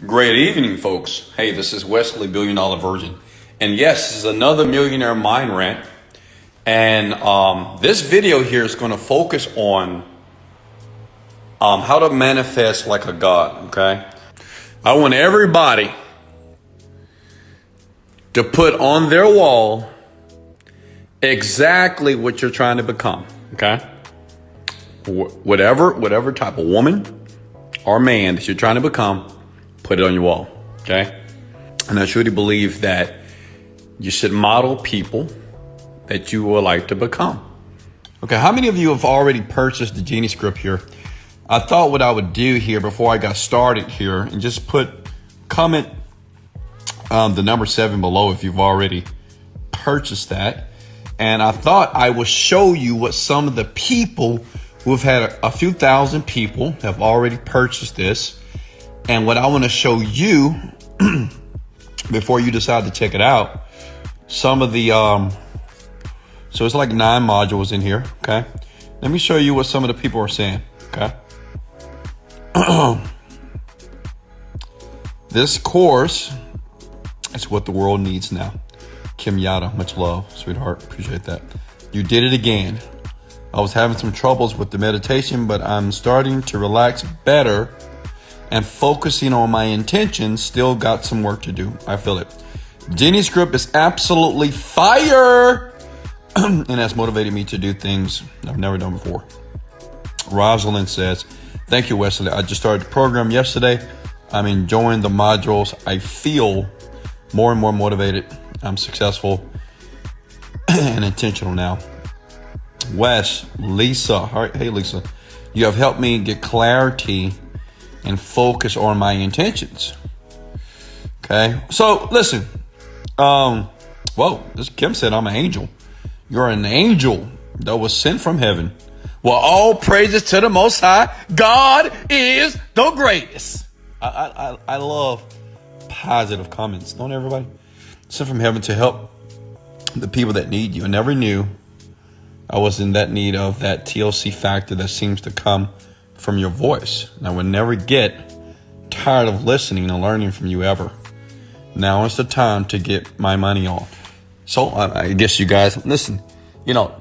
Great evening, folks. Hey, this is Wesley, Billion Dollar Virgin. And yes, this is another millionaire mind rant. And this video here is going to focus on how to manifest like a god, okay? I want everybody to put on their wall exactly what you're trying to become, okay? Whatever type of woman or man that you're trying to become, put it on your wall, okay? And I truly believe that you should model people that you would like to become. Okay, how many of you have already purchased the Genie script here? I thought what I would do here before I got started here and just comment the number 7 below if you've already purchased that. And I thought I would show you what some of the people who've had a few thousand people have already purchased this. And what I want to show you before you decide to check it out, some of the, so it's like 9 modules in here. Okay. Let me show you what some of the people are saying. Okay. This course is what the world needs now. Kim Yada, much love, sweetheart. Appreciate that. You did it again. I was having some troubles with the meditation, but I'm starting to relax better and focusing on my intentions. Still got some work to do. I feel it. Genie script is absolutely fire. And that's motivated me to do things I've never done before. Rosalind says, thank you, Wesley. I just started the program yesterday. I'm enjoying the modules. I feel more and more motivated. I'm successful and intentional now. Wes, Lisa, all right, hey Lisa, you have helped me get clarity and focus on my intentions. Okay, so listen. Whoa, this Kim said I'm an angel. You're an angel that was sent from heaven. Well, all praises to the Most High. God is the greatest. I love positive comments. Don't everybody? Sent from heaven to help the people that need you. I never knew I was in that need of that TLC factor that seems to come from your voice. And I would never get tired of listening and learning from you ever. Now is the time to get my money on. So I guess you guys, listen,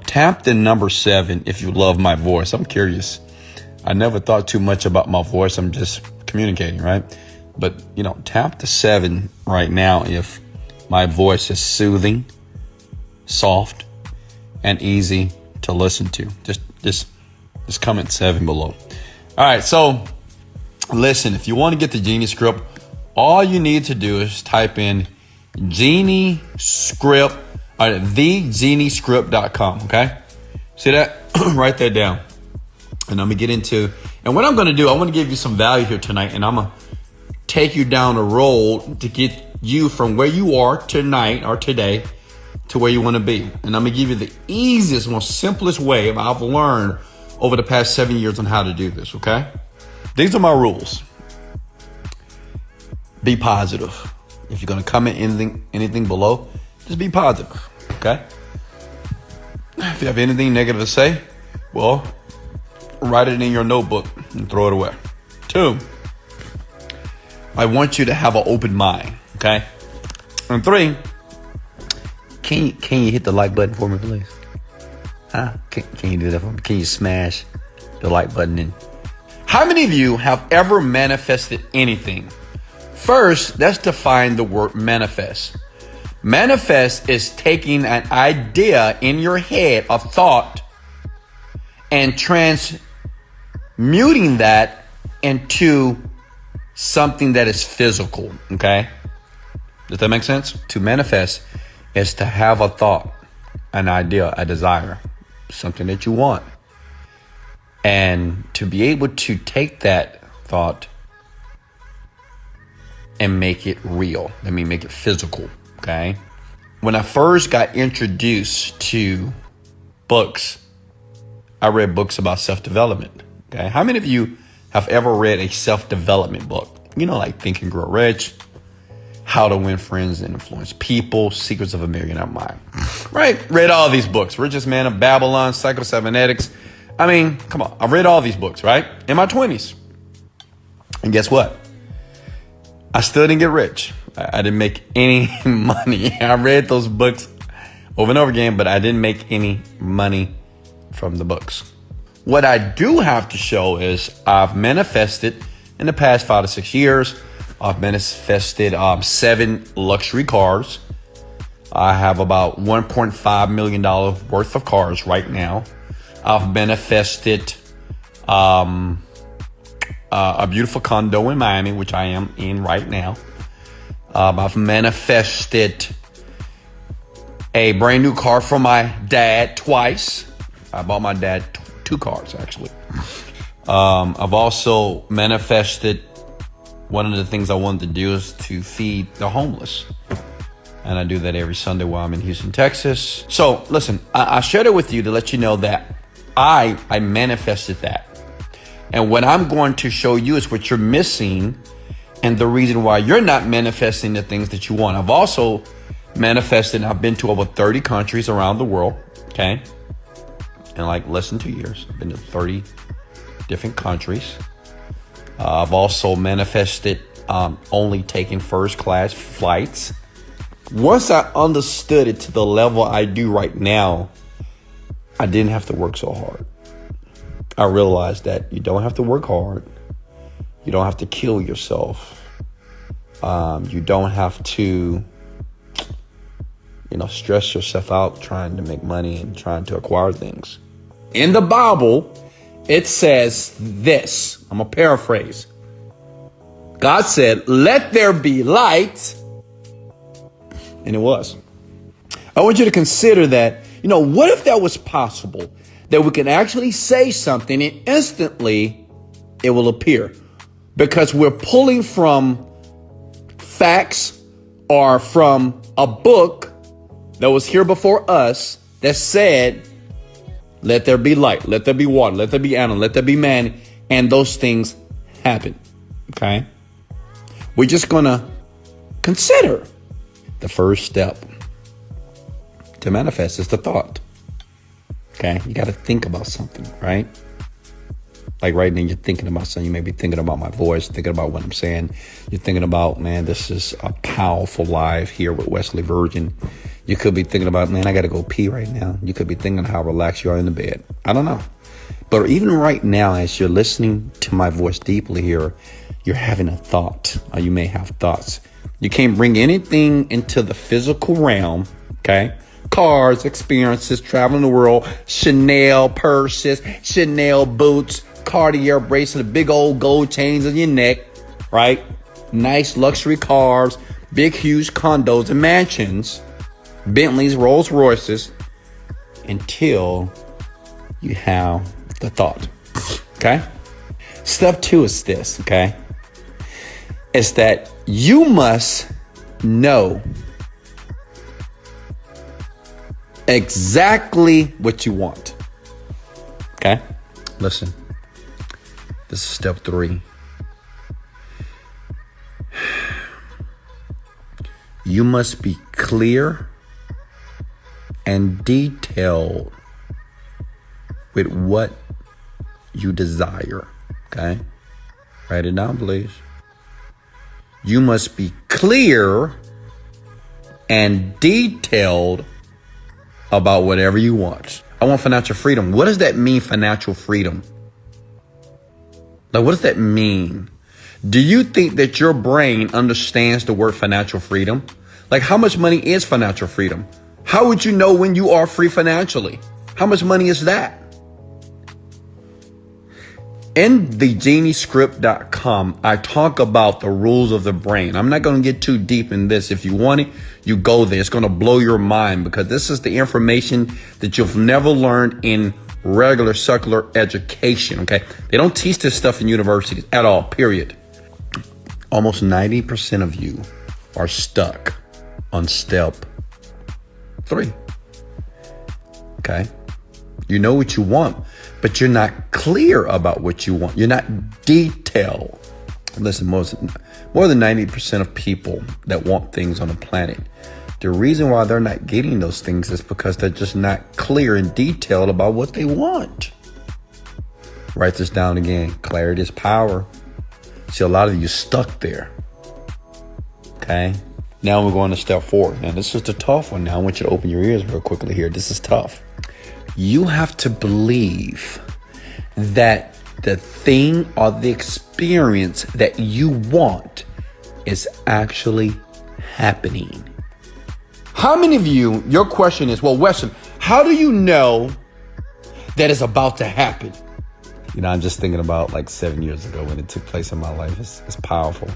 tap the number 7 if you love my voice. I'm curious. I never thought too much about my voice. I'm just communicating, right? But, tap the 7 right now if my voice is soothing, soft, and easy to listen to. Just comment 7 below. All right, so listen, if you want to get the Genie script, all you need to do is type in Genie script or thegeniescript.com. Okay, see that? Write that down. And I'm gonna get into, and what I'm gonna do, I want to give you some value here tonight, and I'm gonna take you down a road to get you from where you are tonight or today to where you want to be. And I'm gonna give you the easiest, most simplest way I've learned over the past 7 years on how to do this. Okay, these are my rules. Be positive. If you're gonna comment anything below, just be positive. Okay. If you have anything negative to say, well, write it in your notebook and throw it away. 2, I want you to have an open mind. Okay. And 3, can you hit the like button for me, please? Huh? Can you do that for me? Can you smash the like button in? How many of you have ever manifested anything? First, let's define the word manifest. Manifest is taking an idea in your head, a thought, and transmuting that into something that is physical. Okay? Does that make sense? To manifest is to have a thought, an idea, a desire, something that you want. And to be able to take that thought and make it real. Make it physical. Okay. When I first got introduced to books, I read books about self-development. Okay. How many of you have ever read a self-development book? Like Think and Grow Rich, How to Win Friends and Influence People, Secrets of a Millionaire Mind. Right? Read all these books. Richest Man of Babylon, Psycho-Cybernetics. Come on. I've read all these books, right? In my 20s. And guess what? I still didn't get rich. I didn't make any money. I read those books over and over again, but I didn't make any money from the books. What I do have to show is I've manifested in the past 5 to 6 years. I've manifested 7 luxury cars. I have about $1.5 million worth of cars right now. I've manifested a beautiful condo in Miami, which I am in right now. I've manifested a brand new car for my dad twice. I bought my dad 2 cars, actually. I've also manifested one of the things I wanted to do is to feed the homeless. And I do that every Sunday while I'm in Houston, Texas. So listen, I shared it with you to let you know that I manifested that. And what I'm going to show you is what you're missing and the reason why you're not manifesting the things that you want. I've also manifested, I've been to over 30 countries around the world, okay? In like less than 2 years. I've been to 30 different countries. I've also manifested only taking first class flights. Once I understood it to the level I do right now, I didn't have to work so hard. I realized that you don't have to work hard. You don't have to kill yourself. You don't have to, stress yourself out trying to make money and trying to acquire things. In the Bible, it says this. I'm going to paraphrase. God said, "Let there be light." And it was. I want you to consider that, what if that was possible? That we can actually say something and instantly it will appear. Because we're pulling from facts or from a book that was here before us that said, let there be light, let there be water, let there be animal, let there be man. And those things happen. Okay? We're just going to consider. The first step to manifest is the thought. Okay? You got to think about something, right? Like right now, you're thinking about something. You may be thinking about my voice, thinking about what I'm saying. You're thinking about, man, this is a powerful live here with Wesley Virgin. You could be thinking about, man, I got to go pee right now. You could be thinking how relaxed you are in the bed. I don't know. But even right now, as you're listening to my voice deeply here, you're having a thought, or you may have thoughts. You can't bring anything into the physical realm, okay? Cars, experiences, traveling the world, Chanel purses, Chanel boots, Cartier bracelet, big old gold chains on your neck, right? Nice luxury cars, big, huge condos and mansions, Bentleys, Rolls Royces, until you have the thought, okay? Step 2 is this, okay? It's that you must know exactly what you want. Okay? Listen. This is step 3. You must be clear and detailed with what you desire. Okay? Write it down, please. You must be clear and detailed about whatever you want. I want financial freedom. What does that mean, financial freedom? Like, what does that mean? Do you think that your brain understands the word financial freedom? Like, how much money is financial freedom? How would you know when you are free financially? How much money is that? In thegeniescript.com, I talk about the rules of the brain. I'm not going to get too deep in this. If you want it, you go there. It's going to blow your mind because this is the information that you've never learned in regular secular education. Okay. They don't teach this stuff in universities at all, period. Almost 90% of you are stuck on step 3. Okay. You know what you want, but you're not clear about what you want. You're not detailed. Listen, more than 90% of people that want things on the planet, the reason why they're not getting those things is because they're just not clear and detailed about what they want. Write this down again. Clarity is power. See, a lot of you stuck there. Okay. Now we're going to step 4. Now this is the tough one. Now I want you to open your ears real quickly here. This is tough. You have to believe that the thing or the experience that you want is actually happening. How many of you, your question is, well, Weston, how do you know that it's about to happen? You know, I'm just thinking about like 7 years ago when it took place in my life. It's powerful.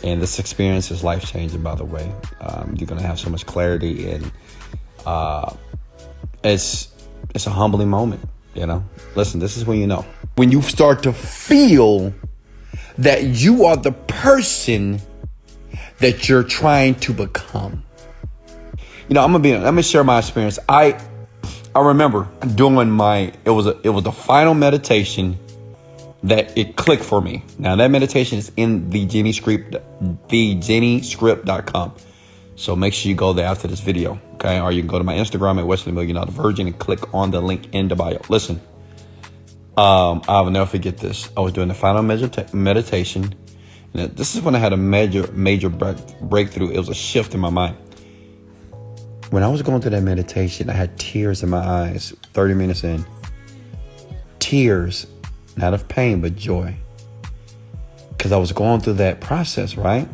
And this experience is life-changing, by the way. You're going to have so much clarity, and it's a humbling moment, you know. Listen, this is when you know. When you start to feel that you are the person that you're trying to become. You know, let me share my experience. I remember doing it was the final meditation that it clicked for me. Now that meditation is in thejenniscript.com. So make sure you go there after this video, okay? Or you can go to my Instagram at Wesley Million Dollar Virgin and click on the link in the bio. Listen, I will never forget this. I was doing the final meditation, and this is when I had a major breakthrough. It was a shift in my mind. When I was going through that meditation, I had tears in my eyes. 30 minutes in, tears. Not of pain, but joy. Because I was going through that process, right?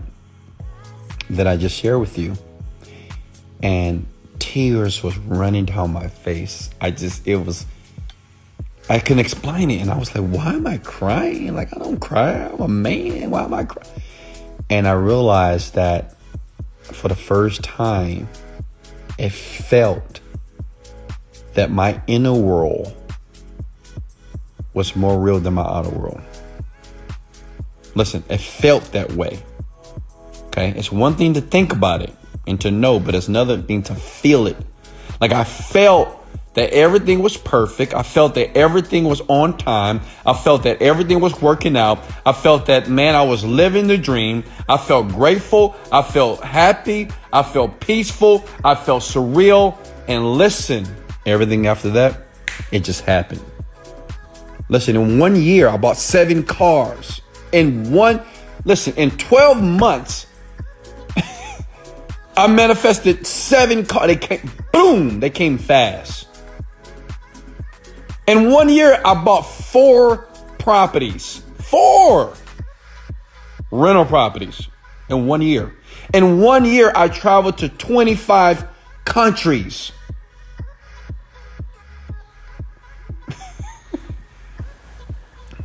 That I just shared with you. And tears was running down my face. I couldn't explain it. And I was like, why am I crying? Like, I don't cry. I'm a man. Why am I crying? And I realized that for the first time, it felt that my inner world was more real than my outer world. Listen, it felt that way. Okay, it's one thing to think about it and to know, but it's another thing to feel it. Like I felt that everything was perfect. I felt that everything was on time. I felt that everything was working out. I felt that, man, I was living the dream. I felt grateful. I felt happy. I felt peaceful. I felt surreal. And listen, everything after that, it just happened. Listen, in 1 year, I bought 7 cars. In 12 months, I manifested 7 cars. They came fast. In 1 year, I bought 4 properties. 4 rental properties in 1 year. In 1 year, I traveled to 25 countries.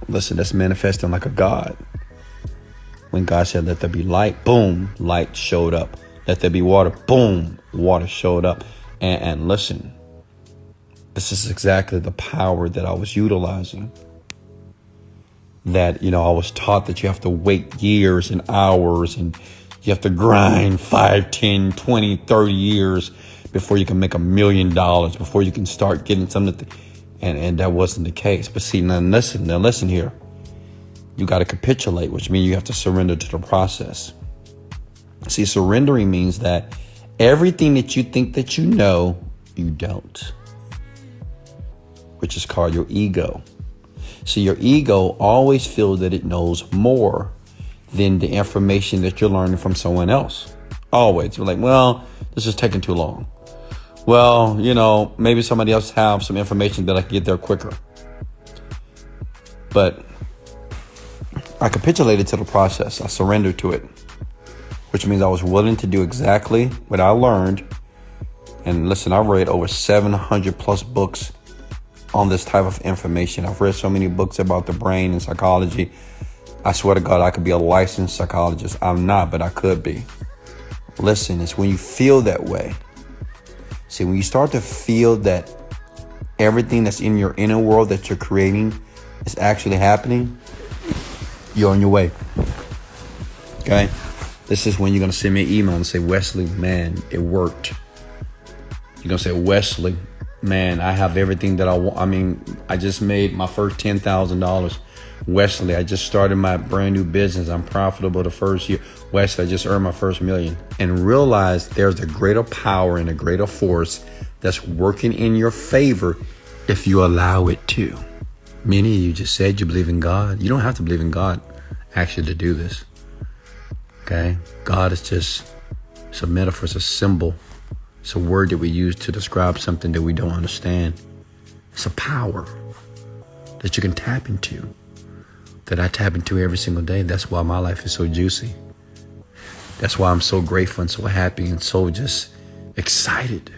Listen, that's manifesting like a God. When God said, let there be light, boom, light showed up. Let there be water, boom, water showed up. And listen, this is exactly the power that I was utilizing. That, I was taught that you have to wait years and hours, and you have to grind 5, 10, 20, 30 years before you can make $1 million, before you can start getting something. And that wasn't the case. But see, now listen here. You got to capitulate, which means you have to surrender to the process. See, surrendering means that everything that you think that you know, you don't, which is called your ego. So your ego always feels that it knows more than the information that you're learning from someone else. Always. You're like, well, this is taking too long. Well, maybe somebody else have some information that I can get there quicker. But I capitulated to the process. I surrendered to it, which means I was willing to do exactly what I learned. And listen, I've read over 700 plus books on this type of information. I've read so many books about the brain and psychology. I swear to God, I could be a licensed psychologist. I'm not, but I could be. Listen, it's when you feel that way. See, when you start to feel that everything that's in your inner world that you're creating is actually happening, you're on your way. Okay? This is when you're going to send me an email and say, Wesley, man, it worked. You're going to say, Wesley, man, I have everything that I want. I just made my first $10,000. Wesley, I just started my brand new business. I'm profitable the first year. Wesley, I just earned my first $1 million. And realize there's a greater power and a greater force that's working in your favor if you allow it to. Many of you just said you believe in God. You don't have to believe in God actually to do this. Okay? God is just, it's a metaphor, it's a symbol. It's a word that we use to describe something that we don't understand. It's a power that you can tap into, that I tap into every single day. That's why my life is so juicy. That's why I'm so grateful and so happy and so just excited.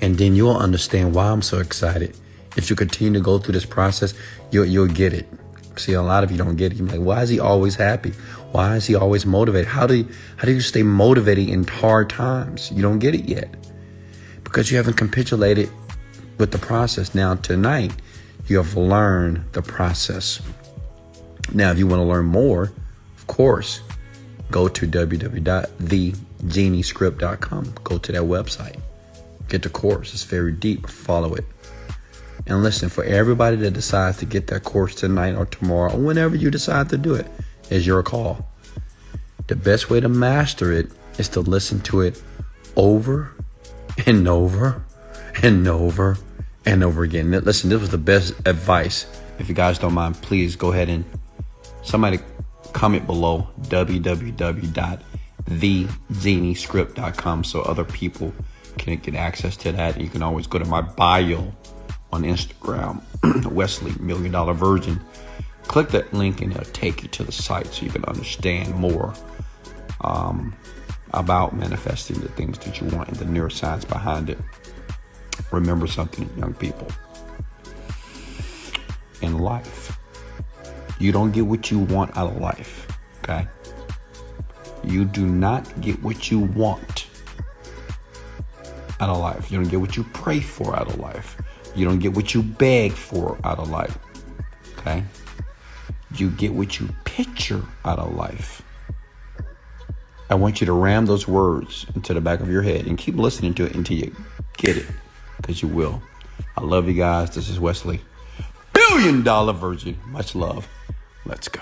And then you'll understand why I'm so excited. If you continue to go through this process, you'll get it. See, a lot of you don't get it. You're like, why is he always happy? Why is he always motivated? How do you stay motivated in hard times? You don't get it yet because you haven't capitulated with the process. Now, tonight, you have learned the process. Now, if you want to learn more, of course, go to www.thegeniescript.com. Go to that website. Get the course. It's very deep. Follow it. And listen, for everybody that decides to get that course tonight or tomorrow or whenever you decide to do it, is your call. The best way to master it is to listen to it over and over and over and over again. Listen, this was the best advice. If you guys don't mind, please go ahead and somebody comment below www.thegeniescript.com so other people can get access to that. You can always go to my bio on Instagram, Wesley $1 Million Virgin. Click that link and it'll take you to the site so you can understand more about manifesting the things that you want and the neuroscience behind it. Remember something, young people. In life, you don't get what you want out of life, okay? You do not get what you want out of life. You don't get what you pray for out of life. You don't get what you beg for out of life, okay? You get what you picture out of life. I want you to ram those words into the back of your head and keep listening to it until you get it, because you will. I love you guys. This is Wesley, $1 Billion Virgin. Much love. Let's go.